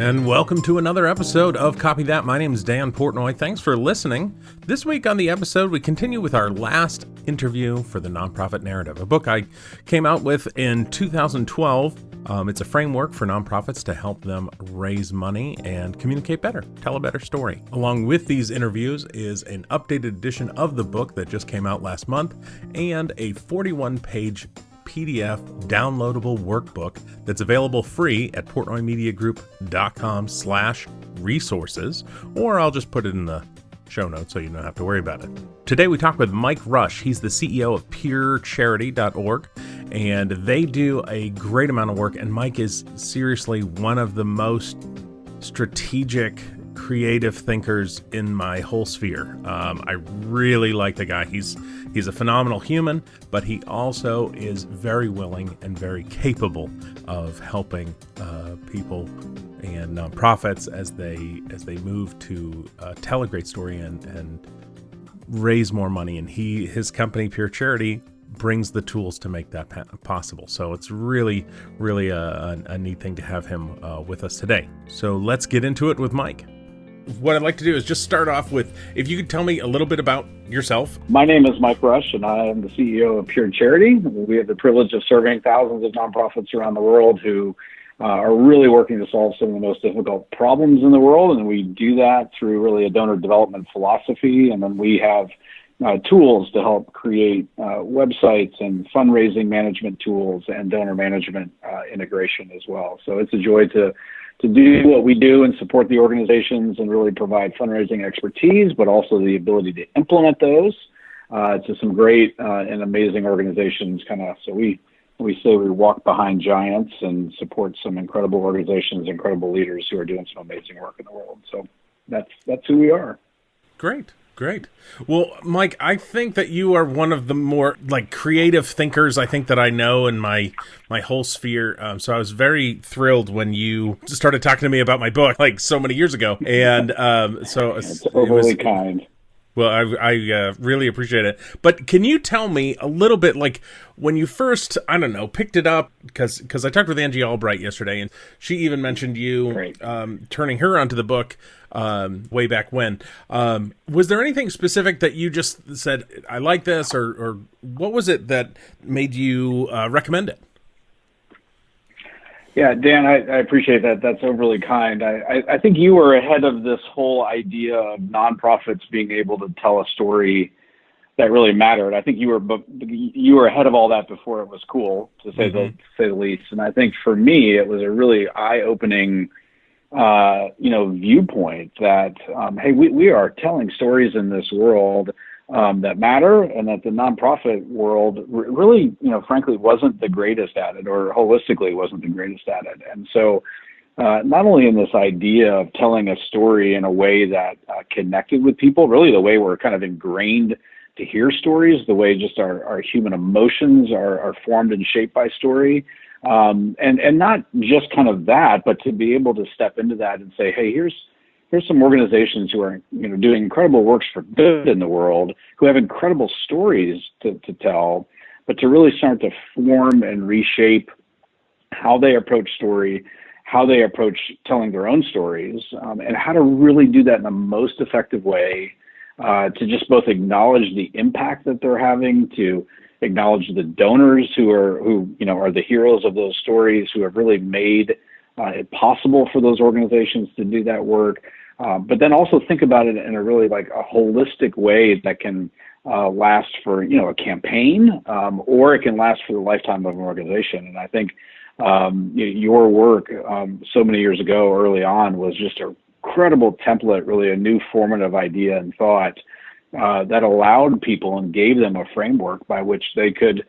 And welcome to another episode of Copy That. My name is Dan Portnoy. Thanks for listening. This week on the episode, we continue with our last interview for the Nonprofit Narrative, a book I came out with in 2012. It's a framework for nonprofits to help them raise money and communicate better, tell a better story. Along with these interviews is an updated edition of the book that just came out last month and a 41-page PDF downloadable workbook that's available free at portnoymediagroup.com/resources, or I'll just put it in the show notes so you don't have to worry about it. Today we talk with Mike Rusch. He's the CEO of PureCharity.org, and they do a great amount of work, and Mike is seriously one of the most strategic, creative thinkers in my whole sphere. I really like the guy. He's a phenomenal human, but he also is very willing and very capable of helping people and nonprofits as they move to tell a great story and raise more money. And his company, Pure Charity, brings the tools to make that possible. So it's really a neat thing to have him with us today. So let's get into it with Mike. What I'd like to do is just start off with, if you could tell me a little bit about yourself. My name is Mike Rusch, and I am the CEO of Pure Charity. We have the privilege of serving thousands of nonprofits around the world who are really working to solve some of the most difficult problems in the world, and we do that through really a donor development philosophy, and then we have tools to help create websites and fundraising management tools and donor management integration as well. So it's a joy to do what we do and support the organizations and really provide fundraising expertise, but also the ability to implement those to some great and amazing organizations. So we say we walk behind giants and support some incredible organizations, incredible leaders who are doing some amazing work in the world. So that's who we are. Great. Well, Mike, I think that you are one of the more creative thinkers I think that I know in my whole sphere. So I was very thrilled when you started talking to me about my book so many years ago. And so it's overly kind. Well, I really appreciate it. But can you tell me a little bit, when you first, picked it up, because I talked with Angie Albright yesterday, and she even mentioned you turning her onto the book way back when. Was there anything specific that you just said, I like this, or what was it that made you recommend it? Yeah, Dan, I appreciate that. That's overly kind. I think you were ahead of this whole idea of nonprofits being able to tell a story that really mattered. I think you were ahead of all that before it was cool, to say the least. And I think for me, it was a really eye-opening, viewpoint that hey, we are telling stories in this world that matter, and that the nonprofit world really, frankly, wasn't the greatest at it, or holistically wasn't the greatest at it. And so not only in this idea of telling a story in a way that connected with people, really the way we're kind of ingrained to hear stories, the way just our human emotions are formed and shaped by story, and not just kind of that, but to be able to step into that and say, hey, here's some organizations who are doing incredible works for good in the world, who have incredible stories to tell, but to really start to form and reshape how they approach story, how they approach telling their own stories, and how to really do that in the most effective way, to just both acknowledge the impact that they're having, to acknowledge the donors who are the heroes of those stories, who have really made it possible for those organizations to do that work, but then also think about it in a really a holistic way that can last for a campaign, or it can last for the lifetime of an organization. And I think your work so many years ago, early on, was just a incredible template, really a new formative idea and thought that allowed people and gave them a framework by which they could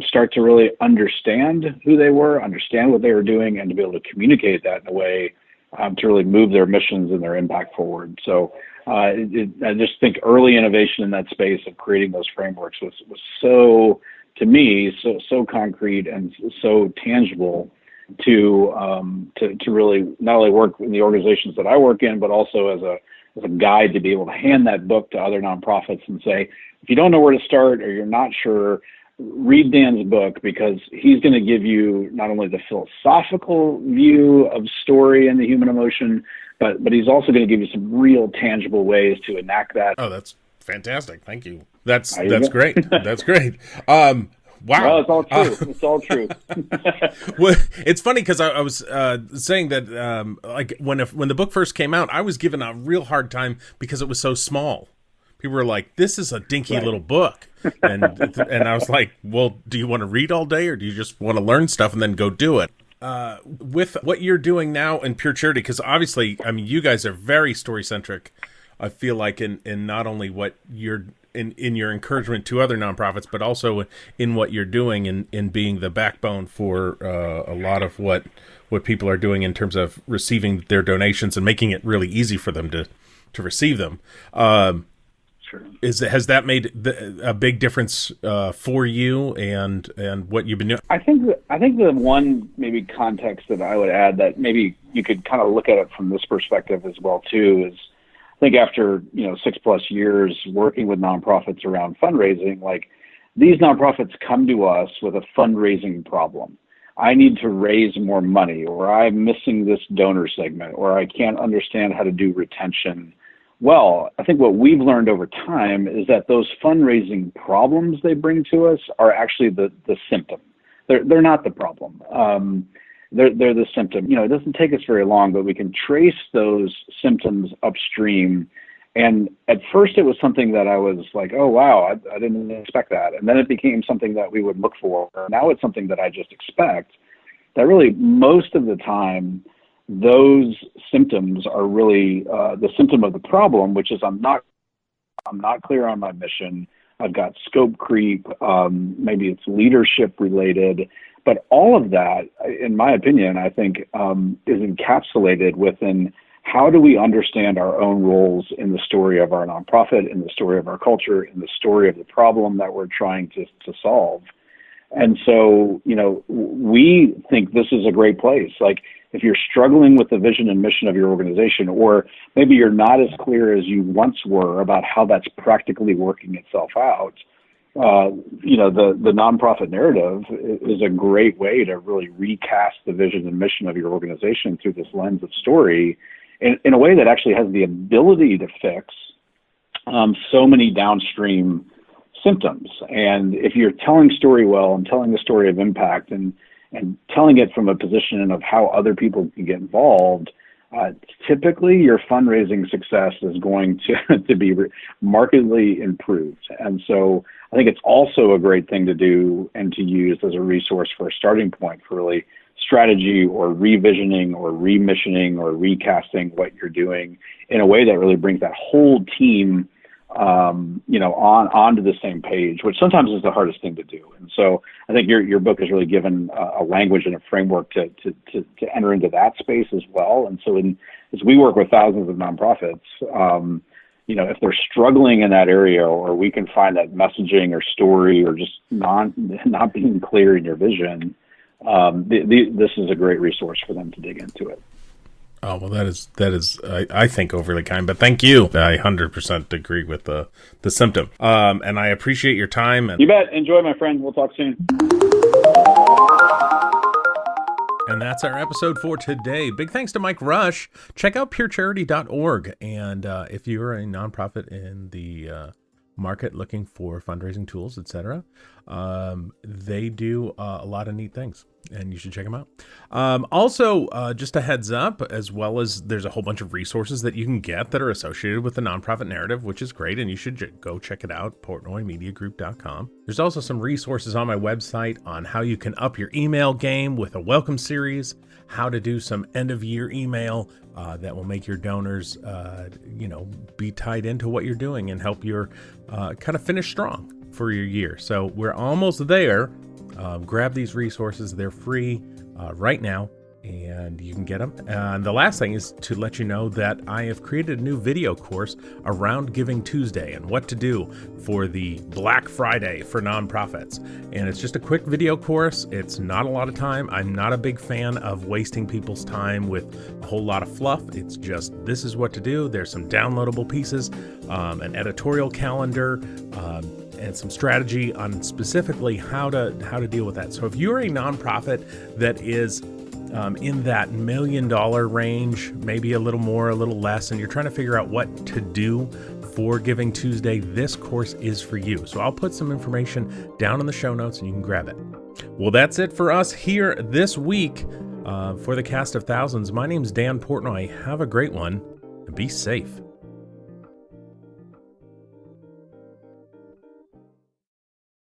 start to really understand who they were, understand what they were doing, and to be able to communicate that in a way to really move their missions and their impact forward. So I just think early innovation in that space of creating those frameworks was so, to me, so concrete and so tangible to really not only work in the organizations that I work in, but also as a guide to be able to hand that book to other nonprofits and say, if you don't know where to start, or you're not sure read Dan's book, because he's going to give you not only the philosophical view of story and the human emotion, but he's also going to give you some real tangible ways to enact that. Oh, that's fantastic. Thank you. That's great. That's great. Wow. Well, it's all true. It's all true. Well, it's funny because I was saying that like when the book first came out, I was given a real hard time because it was so small. People were like, "This is a dinky little book," and I was like, "Well, do you want to read all day, or do you just want to learn stuff and then go do it?" With what you're doing now in Pure Charity, because obviously, I mean, you guys are very story centric. I feel like in not only what you're in your encouragement to other nonprofits, but also in what you're doing in being the backbone for a lot of what people are doing in terms of receiving their donations and making it really easy for them to receive them. Sure. Has that made a big difference for you and what you've been doing? I think the one maybe context that I would add, that maybe you could kind of look at it from this perspective as well too, is I think after 6+ years working with nonprofits around fundraising, like these nonprofits come to us with a fundraising problem. I need to raise more money, or I'm missing this donor segment, or I can't understand how to do retention. Well, I think what we've learned over time is that those fundraising problems they bring to us are actually the symptom. They're not the problem. They're the symptom. It doesn't take us very long, but we can trace those symptoms upstream. And at first it was something that I was like, oh, wow, I didn't expect that. And then it became something that we would look for. Now it's something that I just expect. That really most of the time, those symptoms are really the symptom of the problem, which is I'm not clear on my mission. I've got scope creep. Maybe it's leadership related. But all of that, in my opinion, I think is encapsulated within how do we understand our own roles in the story of our nonprofit, in the story of our culture, in the story of the problem that we're trying to solve. And so, we think this is a great place. Like, if you're struggling with the vision and mission of your organization, or maybe you're not as clear as you once were about how that's practically working itself out, the nonprofit narrative is a great way to really recast the vision and mission of your organization through this lens of story in a way that actually has the ability to fix so many downstream symptoms. And if you're telling story well and telling the story of impact and telling it from a position of how other people can get involved, typically your fundraising success is going to be markedly improved. And so I think it's also a great thing to do and to use as a resource for a starting point for really strategy or revisioning or remissioning or recasting what you're doing in a way that really brings that whole team onto the same page, which sometimes is the hardest thing to do. And so I think your book has really given a language and a framework to enter into that space as well. And so as we work with thousands of nonprofits, if they're struggling in that area, or we can find that messaging or story or just not being clear in your vision, this is a great resource for them to dig into it. Oh, well, that is I think overly kind, but thank you. I 100% agree with the symptom. And I appreciate your time. You bet. Enjoy, my friend. We'll talk soon. And that's our episode for today. Big thanks to Mike Rusch. Check out purecharity.org. And if you're a nonprofit in the market looking for fundraising tools, etc., they do a lot of neat things, and you should check them out. Also, just a heads up, as well as there's a whole bunch of resources that you can get that are associated with the nonprofit narrative, which is great, and you should go check it out, portnoymediagroup.com. There's also some resources on my website on how you can up your email game with a welcome series, how to do some end-of-year email that will make your donors, be tied into what you're doing and help your kind of finish strong for your year. So we're almost there. Grab these resources. They're free right now, and you can get them. And the last thing is to let you know that I have created a new video course around Giving Tuesday and what to do for the Black Friday for nonprofits. And it's just a quick video course. It's not a lot of time. I'm not a big fan of wasting people's time with a whole lot of fluff. It's just, this is what to do. There's some downloadable pieces, an editorial calendar, and some strategy on specifically how to deal with that. So if you're a nonprofit that is in that $1 million range, maybe a little more, a little less, and you're trying to figure out what to do for Giving Tuesday, this course is for you. So I'll put some information down in the show notes and you can grab it. Well, that's it for us here this week for the Cast of Thousands. My name's Dan Portnoy. Have a great one and be safe.